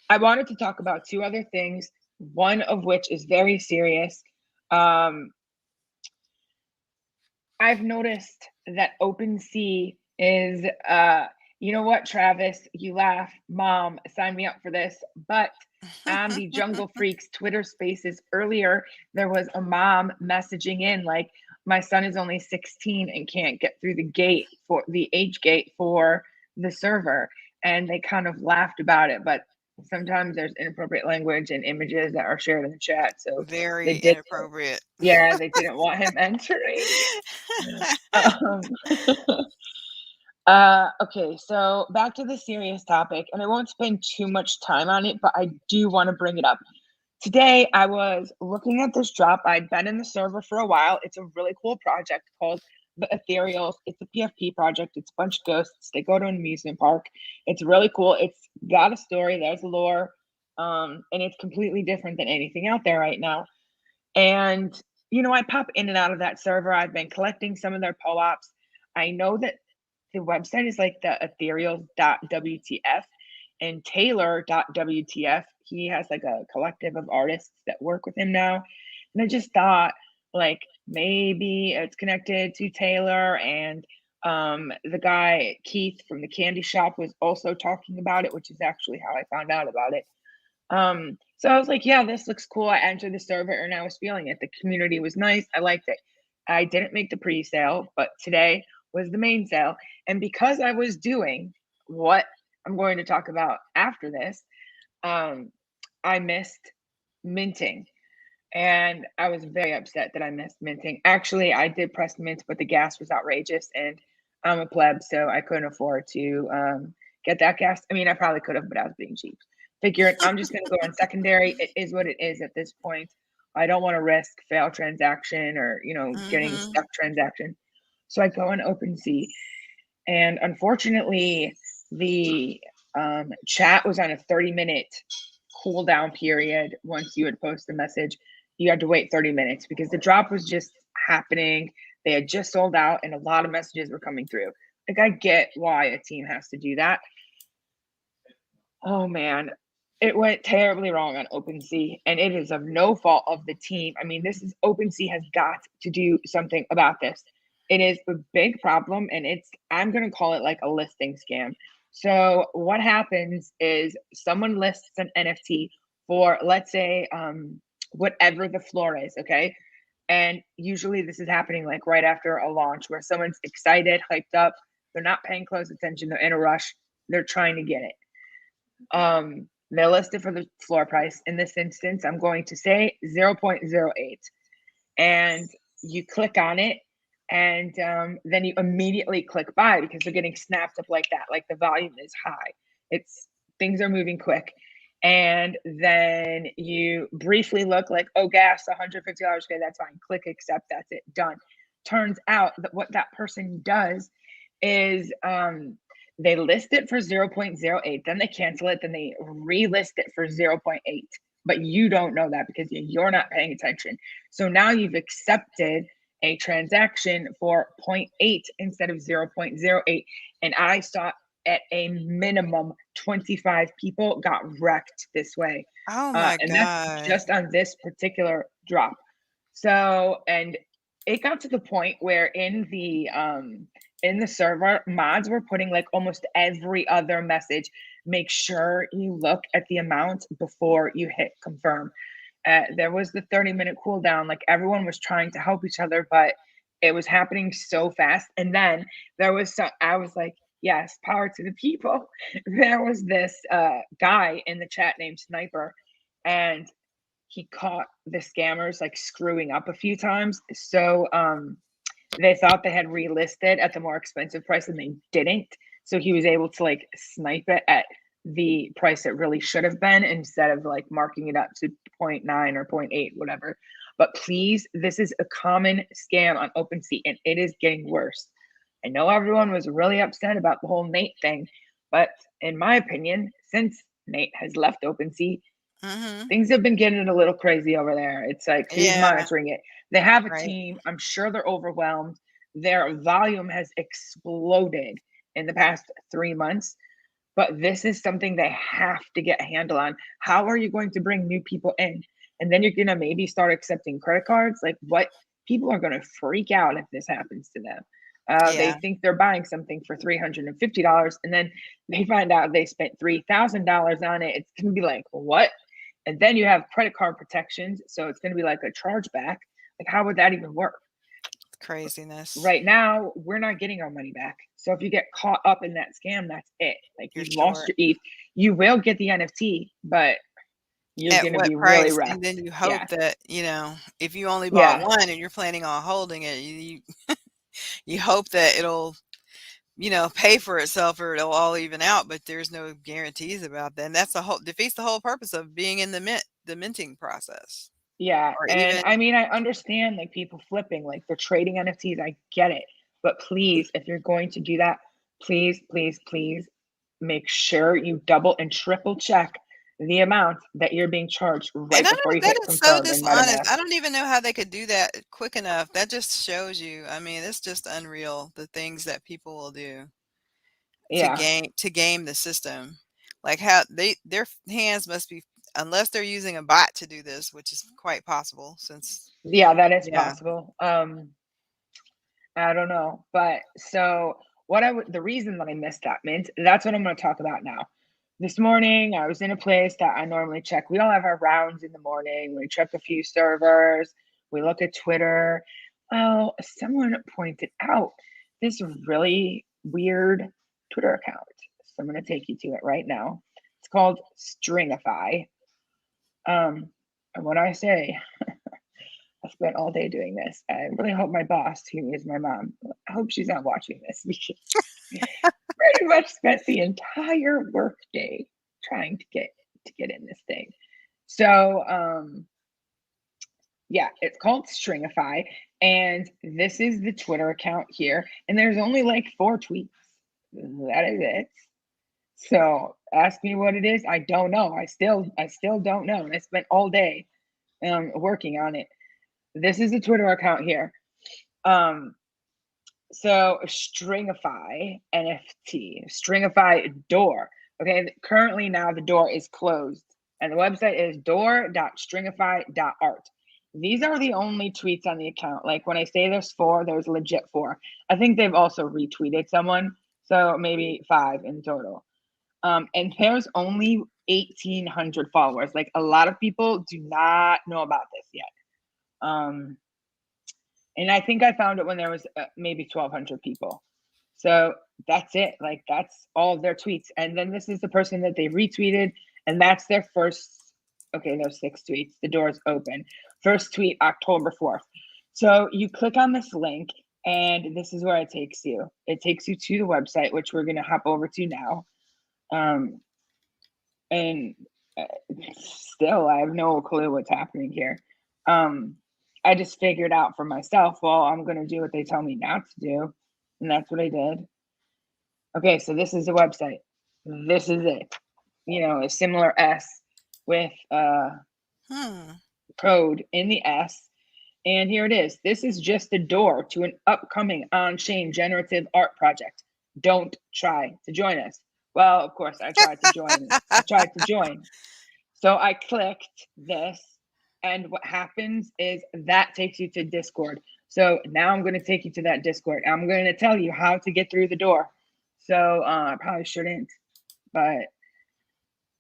I wanted to talk about two other things, one of which is very serious. Um, I've noticed that OpenSea is, you know what, Travis, you laugh, mom, sign me up for this. But on the Jungle Freaks Twitter spaces earlier, there was a mom messaging in like, my son is only 16 and can't get through the gate for the age gate for the server. And they kind of laughed about it. But sometimes there's inappropriate language and images that are shared in the chat. So they very did, inappropriate. yeah, they didn't want him entering. Um, okay, so back to the serious topic, and I won't spend too much time on it, but I do want to bring it up. Today, I was looking at this drop. I'd been in the server for a while. It's a really cool project called the Ethereals. It's a PFP project. It's a bunch of ghosts. They go to an amusement park. It's really cool. It's got a story. There's lore, and it's completely different than anything out there right now. And, you know, I pop in and out of that server. I've been collecting some of their POAPs. I know that the website is like the ethereal.wtf and Taylor.wtf. He has like a collective of artists that work with him now. And I just thought, like, maybe it's connected to Taylor and the guy Keith from the candy shop was also talking about it, which is actually how I found out about it. So I was like, yeah, this looks cool. I entered the server and I was feeling it. The community was nice. I liked it. I didn't make the pre-sale, but today was the main sale. And because I was doing what I'm going to talk about after this, I missed minting. And I was very upset that I missed minting. Actually, I did press mint, but the gas was outrageous and I'm a pleb, so I couldn't afford to get that gas. I mean, I probably could have, but I was being cheap. Figured I'm just going to go on secondary. It is what it is at this point. I don't want to risk fail transaction or, you know, getting Hmm. stuck transaction. So I go on OpenSea. And unfortunately, the chat was on a 30-minute cooldown period. Once you had posted a message, you had to wait 30 minutes because the drop was just happening. They had just sold out and a lot of messages were coming through. Like, I get why a team has to do that. Oh man, it went terribly wrong on OpenSea, and it is of no fault of the team. I mean, this is OpenSea has got to do something about this. It is a big problem, and I'm gonna call it like a listing scam. So what happens is someone lists an NFT for, let's say, whatever the floor is, okay? And usually this is happening like right after a launch where someone's excited, hyped up, they're not paying close attention, they're in a rush, they're trying to get it. They're listed for the floor price. In this instance, I'm going to say 0.08. And you click on it, and then you immediately click buy because they're getting snapped up like that. Like the volume is high. It's things are moving quick. And then you briefly look like, oh, gas, $150. Okay, that's fine. Click accept. That's it. Done. Turns out that what that person does is they list it for 0.08, then they cancel it, then they relist it for 0.8. But you don't know that because you're not paying attention. So now you've accepted a transaction for 0.8 instead of 0.08. And I saw at a minimum 25 people got wrecked this way. Oh my And that's God. just on this particular drop. So, and it got to the point where in the server, mods were putting like almost every other message. Make sure you look at the amount before you hit confirm. There was the 30-minute cooldown. Like everyone was trying to help each other, but it was happening so fast. And then there was some, I was like, yes, power to the people. There was this guy in the chat named Sniper, and he caught the scammers like screwing up a few times. So they thought they had relisted at the more expensive price and they didn't. So he was able to like snipe it at the price it really should have been instead of like marking it up to 0.9 or 0.8, whatever. But please, this is a common scam on OpenSea, and it is getting worse. I know everyone was really upset about the whole Nate thing, but in my opinion, since Nate has left OpenSea, Mhm. things have been getting a little crazy over there. It's like, who's Yeah, monitoring it? They have a right. team. I'm sure they're overwhelmed. Their volume has exploded in the past 3 months, but this is something they have to get a handle on. How are you going to bring new people in? And then you're going to maybe start accepting credit cards. Like, what? People are going to freak out if this happens to them. They Yeah, think they're buying something for $350, and then they find out they spent $3,000 on it. It's going to be like, what? And then you have credit card protections, so it's going to be like a chargeback. Like, how would that even work? craziness. Right now, we're not getting our money back. So if you get caught up in that scam, that's it. Like, You're you've lost short. your ETH. You will get the NFT, but you're At going to what be really price? And wrecked. then you Yeah. hope that, if you only bought Yeah. one and you're planning on holding it, you hope that it'll, pay for itself or it'll all even out, but there's no guarantees about that. And that's the whole defeats the whole purpose of being in the minting process. Yeah. Or And even I mean, I understand like people flipping, like they're trading NFTs. I get it. But please, if you're going to do that, please, please, please make sure you double and triple check the amount that you're being charged and right I before don't you that hit is so confirm in dishonest. MetaMask. I don't even know how they could do that quick enough. That just shows you. I mean, it's just unreal the things that people will do Yeah. to game the system. Like how their hands must be, unless they're using a bot to do this, which is quite possible since Yeah, that is yeah. possible. I don't know. But so what I would the reason that I missed that mint, that's what I'm going to talk about now. This morning, I was in a place that I normally check. We all have our rounds in the morning. We check a few servers. We look at Twitter. Well, someone pointed out this really weird Twitter account. So I'm going to take you to it right now. It's called Stringify. And when I say I spent all day doing this, I really hope my boss, who is my mom, I hope she's not watching this because pretty much spent the entire workday trying to get in this thing. So yeah, it's called Stringify, and this is the Twitter account here, and there's only like 4 tweets. That is it. So ask me what it is. I don't know. I still don't know. And I spent all day working on it. This is the Twitter account here. Um, So Stringify NFT, Stringify door. Okay, currently now the door is closed, and the website is door.stringify.art. These are the only tweets on the account. Like when I say there's four, there's legit four. I think they've also retweeted someone, so maybe five in total. And there's only 1,800 followers. Like a lot of people do not know about this yet. Um, and I think I found it when there was maybe 1,200 people. So that's it. Like that's all of their tweets. And then this is the person that they retweeted, and that's their first. Okay, there's 6 tweets. The door's open. First tweet, October 4th. So you click on this link, and this is where it takes you. It takes you to the website, which we're gonna hop over to now. Um, and uh, still, I have no clue what's happening here. Um, I just figured out for myself, well, I'm going to do what they tell me not to do. And that's what I did. Okay, so this is the website. This is it. A similar S with Hmm. code in the S. And here it is. This is just the door to an upcoming on chain generative art project. Don't try to join us. Well, of course, I tried to join. I tried to join. So I clicked this, and what happens is that takes you to Discord. So now I'm going to take you to that Discord. I'm going to tell you how to get through the door. So I probably shouldn't, but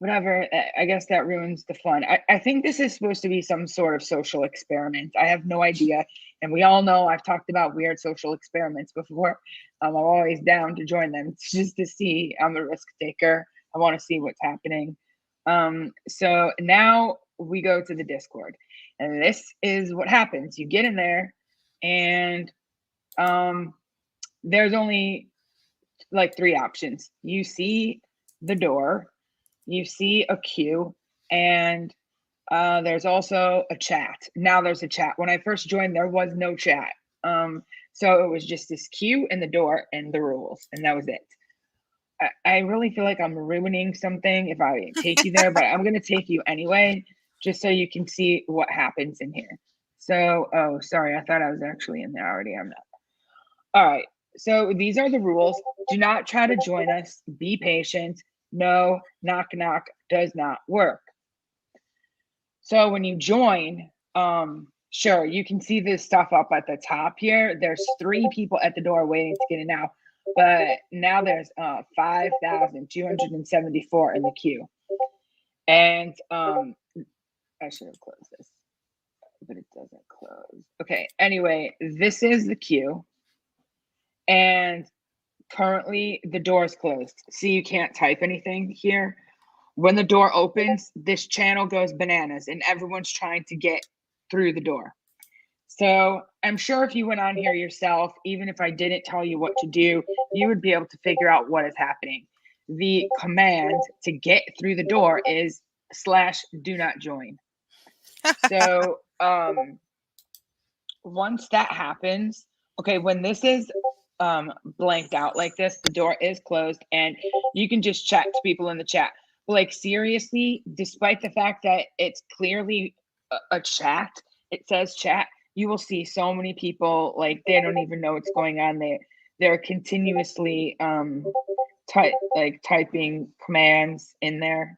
whatever. I guess that ruins the fun. I think this is supposed to be some sort of social experiment. I have no idea. And we all know I've talked about weird social experiments before. I'm always down to join them just to see. I'm a risk taker. I want to see what's happening. So now we go to the Discord. And this is what happens. You get in there, and there's only like 3 options. You see the door, you see a queue, and There's also a chat. Now there's a chat. When I first joined, there was no chat. So it was just this queue and the door and the rules, and that was it. I really feel like I'm ruining something if I take you there, but I'm going to take you anyway, just so you can see what happens in here. So, oh, sorry, I thought I was actually in there already. I'm not. All right. So these are the rules. Do not try to join us. Be patient. No, knock, knock does not work. So when you join, sure, you can see this stuff up at the top here. There's 3 people at the door waiting to get in now, but now there's 5,274 in the queue. And I should have closed this, but it doesn't close. Okay, anyway, this is the queue. And currently the door is closed. See, you can't type anything here. When the door opens, this channel goes bananas and everyone's trying to get through the door. So I'm sure if you went on here yourself, even if I didn't tell you what to do, you would be able to figure out what is happening. The command to get through the door is /do not join. So once that happens, okay, when this is blanked out like this, the door is closed and you can just chat to people in the chat. Like seriously, despite the fact that it's clearly a chat, it says chat, you will see so many people like they don't even know what's going on. They're continuously typing commands in there,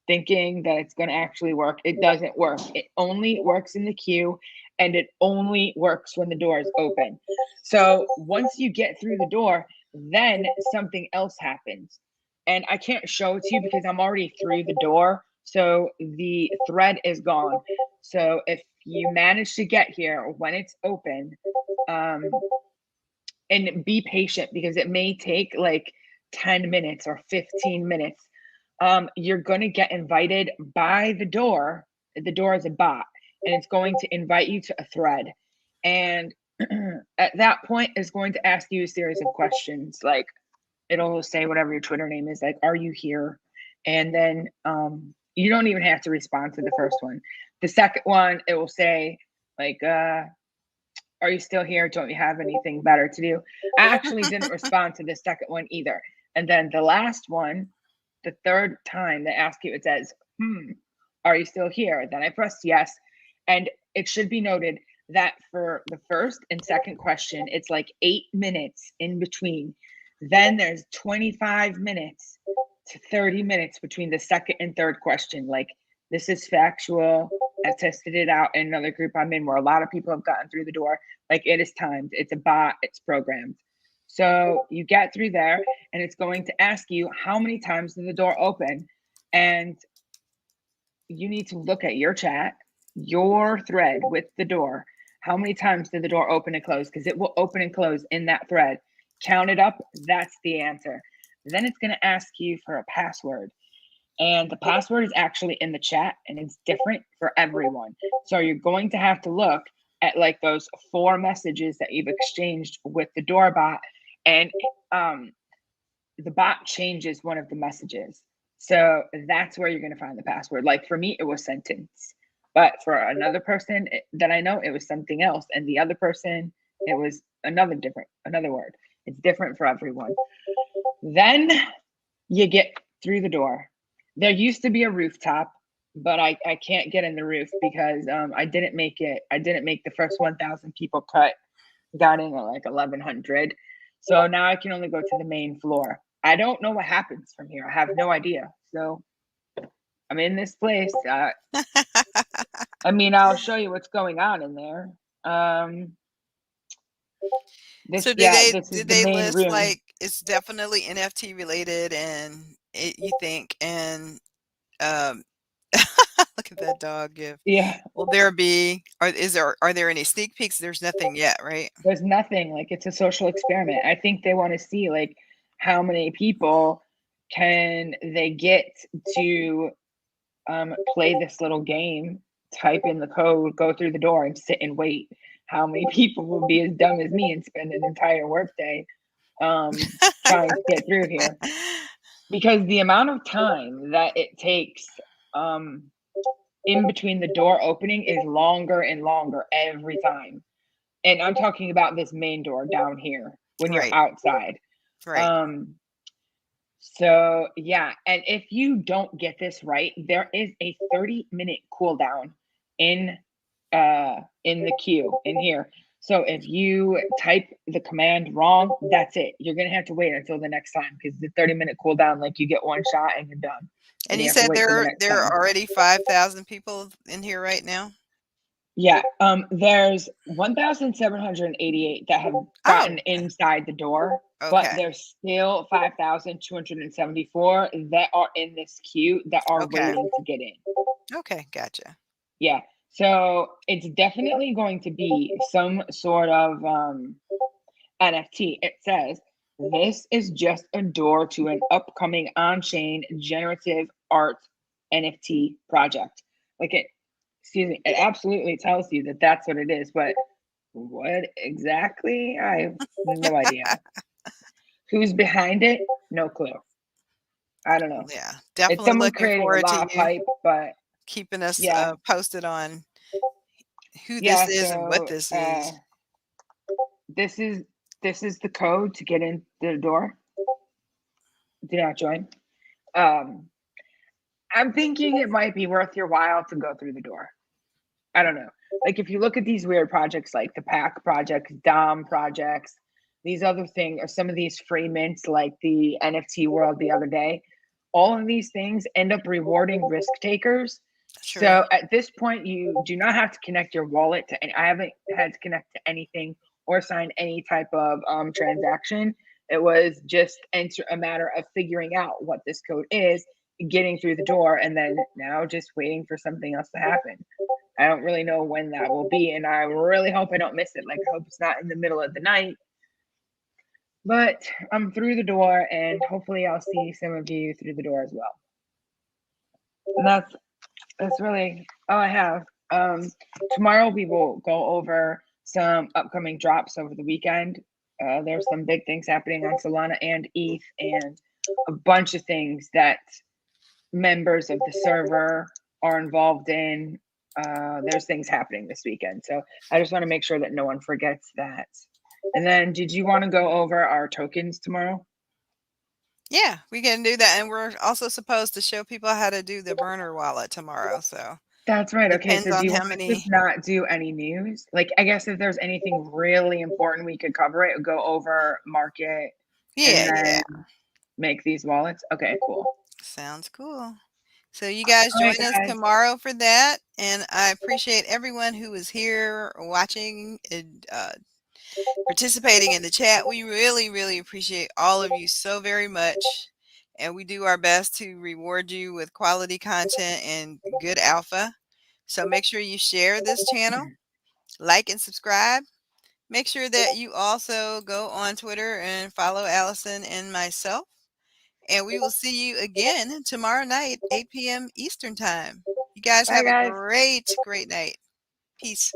thinking that it's going to actually work. It doesn't work. It only works in the queue, and it only works when the door is open. So once you get through the door, then something else happens. And I can't show it to you because I'm already through the door. So the thread is gone. So if you manage to get here when it's open, and be patient because it may take like 10 minutes or 15 minutes. You're going to get invited by the door. The door is a bot and it's going to invite you to a thread. And at that point, it's going to ask you a series of questions. Like it'll say whatever your Twitter name is, like, are you here? And then you don't even have to respond to the first one. The second one, it will say, like, are you still here? Don't you have anything better to do? I actually didn't respond to the second one either. And then the last one, the third time they ask you, it says, are you still here? Then I pressed yes. And it should be noted that for the first and second question, it's like 8 minutes in between. Then there's 25 minutes to 30 minutes between the second and third question. Like, this is factual. I tested it out in another group I'm in where a lot of people have gotten through the door. Like, it is timed. It's a bot. It's programmed. So you get through there and it's going to ask you how many times did the door open, and you need to look at your chat, your thread with the door. How many times did the door open and close? Because it will open and close in that thread. Count it up. That's the answer. Then it's going to ask you for a password. And the password is actually in the chat and it's different for everyone. So you're going to have to look at like those 4 messages that you've exchanged with the door bot, and the bot changes one of the messages. So that's where you're going to find the password. Like for me, it was sentence, but for another person that I know, it was something else. And the other person, it was another word. It's different for everyone. Then you get through the door. There used to be a rooftop, but I can't get in the roof because I didn't make it. I didn't make the first 1,000 people cut. Got in at like 1,100. So now I can only go to the main floor. I don't know what happens from here. I have no idea. So I'm in this place. I mean, I'll show you what's going on in there. So This is did the they main list room. like it's definitely NFT related and you think and look at that dog gift. Yeah. Will there be are there any sneak peeks? There's nothing yet, right? There's nothing. Like, it's a social experiment. I think they want to see like how many people can they get to play this little game, type in the code, go through the door and sit and wait. How many people will be as dumb as me and spend an entire workday trying to get through here? Because the amount of time that it takes in between the door opening is longer and longer every time. And I'm talking about this main door down here when you're Right. outside. Right. Um, so yeah, and if you don't get this right, there is a 30-minute cooldown in in the queue in here. So if you type the command wrong, that's it. You're gonna have to wait until the next time because the 30-minute cooldown, like you get one shot and you're done. And And you you have to said wait for the next there time. are already 5,000 people in here right now? Yeah, there's 1,788 that have Oh, gotten inside the door, but okay. there's still 5,274 that are in this queue that are Okay. waiting to get in. Okay. Gotcha. Yeah, so it's definitely going to be some sort of NFT. It says this is just a door to an upcoming on-chain generative art NFT project. Like it, excuse me, it absolutely tells you that that's what it is, but what exactly? I have no idea. Who's behind it? No clue. I don't know. Yeah. It's Definitely someone looking creating a forward to lot of you hype, but keeping us yeah, posted on who this yeah. is and what So this is. this is this is the code to get into the door. Do not join. Um, I'm thinking it might be worth your while to go through the door. I don't know. Like if you look at these weird projects like the Pack projects, Dom projects, these other things, or some of these free mints like the NFT world the other day, all of these things end up rewarding risk takers. True. So at this point, you do not have to connect your wallet to any. I haven't had to connect to anything or sign any type of transaction. It was just enter a matter of figuring out what this code is, getting through the door, and then now just waiting for something else to happen. I don't really know when that will be, and I really hope I don't miss it. Like, I hope it's not in the middle of the night. But I'm through the door, and hopefully, I'll see some of you through the door as well. And that's really all I have. Tomorrow we will go over some upcoming drops over the weekend. There's some big things happening on Solana and ETH, and a bunch of things that members of the server are involved in. There's things happening this weekend. So I just want to make sure that no one forgets that. And then, did you want to go over our tokens tomorrow? Yeah, we can do that. And we're also supposed to show people how to do the burner wallet tomorrow. So That's right. Okay. depends So, do on you how want to just many. not do any news? Like, I guess if there's anything really important, we could cover it, go over market, and Yeah, yeah. then make these wallets. Okay, cool. Sounds cool. So you guys All join right, us guys. tomorrow for that. And I appreciate everyone who is here watching and participating in the chat. We really, really appreciate all of you so very much. And we do our best to reward you with quality content and good alpha. So make sure you share this channel, like and subscribe. Make sure that you also go on Twitter and follow Allison and myself. And we will see you again tomorrow night, 8 p.m. Eastern Time. You guys Bye, have a guys. great, great night. Peace.